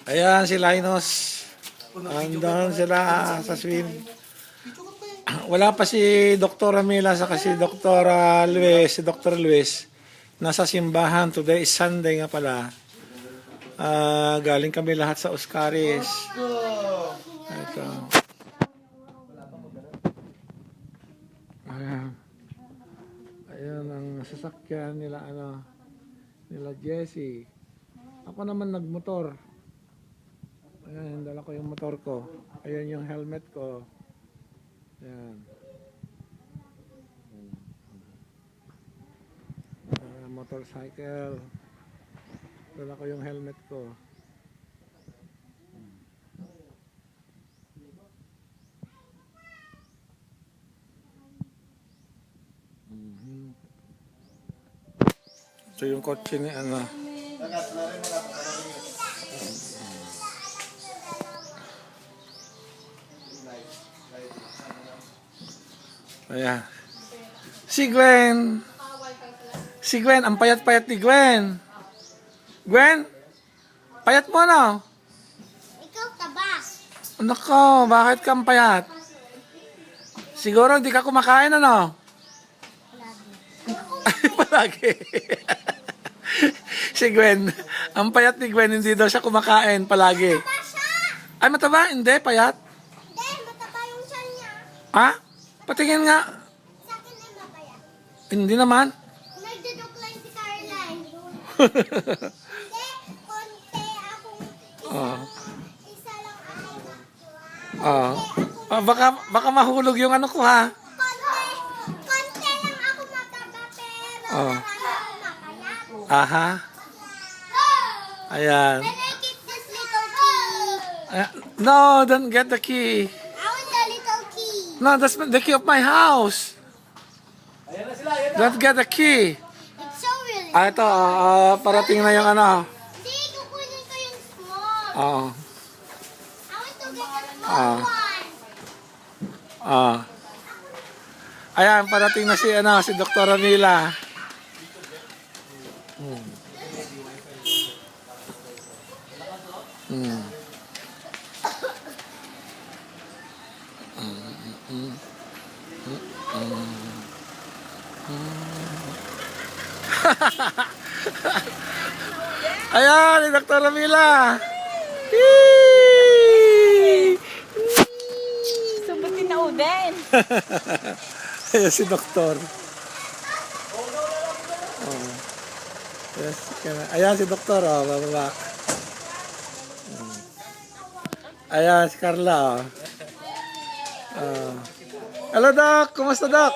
Ayan si Linus. Andun sila sa swim. Wala pa si Dr. Amila sa si Dr. Luis, si Dr. Luis. Nasa simbahan. Today is Sunday nga pala. Galing kami lahat sa Oscaris. Ito. Ayan. Ayan ang sasakyan nila nila Jessie. Ako naman nagmotor. Ayan, dala ko yung motor ko. Ayan yung helmet ko. Ayan. Motorcycle. Dala ko yung helmet ko. Ito yung kotse ni Ayan. Si Gwen. Si Gwen, ang payat-payat ni Gwen. Gwen, payat mo na. Ikaw tabas. Nako, bakit kang payat? Siguro hindi ka kumakain, ano? Palagi. Palagi. Si Gwen, ang payat ni Gwen, hindi daw siya kumakain palagi. Mataba siya. Ay, mataba? Hindi, payat. Hindi, mataba yung siya niya. Ha? Patingin nga. Sa akin ay mapayat. Hindi naman. Nagduduklan si Caroline. Hindi, konti akong isa. Oh. Isa lang ako nakuha. Oh. Oh, baka mahulog yung ano ko, ha? Konti lang ako mataba pero Oh. marami akong mapayat. Aha. Ayan. Can I get this little key? No, don't get the key. I want the little key. No, that's the key of my house. Don't get the key. It's so really. Ito, parating na yung ano. Hindi, kukunin ko yung small. Oo. I want to get the small one. Ayan, parating na si Dr. Amila. Ayan, ni Dr. Amila. Subutin na uden. Ayan si Doktor. Yes, ayan si Doktor, bababa. Ayan si Carla. Hello, Doc. Kumusta, Doc?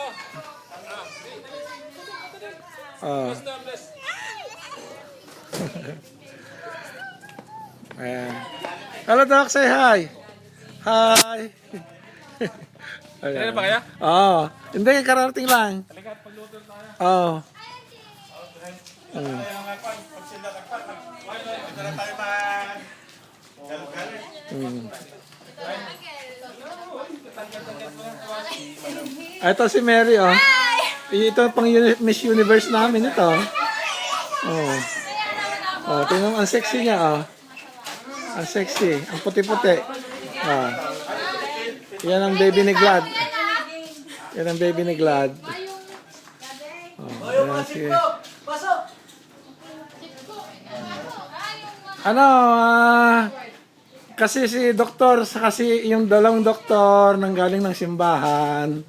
Ayan. Hello, Doc. Say hi. Hi. Ayan. Ano ba kaya? Oo. Hindi, kararating lang. Oo. Ito si Mary, oh. Ito pang Miss Universe namin ito. Oh. Oh, tingnan mo, ang sexy niya, oh. Ang sexy, ang puti-puti. Oh. Yan ang baby ni Glad. Yan ang baby ni Glad. Oh, yan si... Ano, kasi si doktor, kasi yung dalawang doktor nang galing ng simbahan,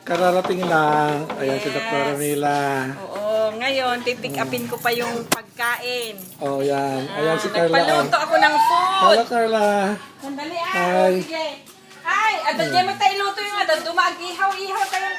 kararating lang. Ayan si Dr. Amila. Oo, ngayon pipick upin ko pa yung pagkain. Oh, yan. Ayan si Carla. Nagpaluto ako ng food. Hello, Carla. Sandali Hi. Sige. Ay, adad dyan magtailuto yung adad. Dumag-ihaw-ihaw kayo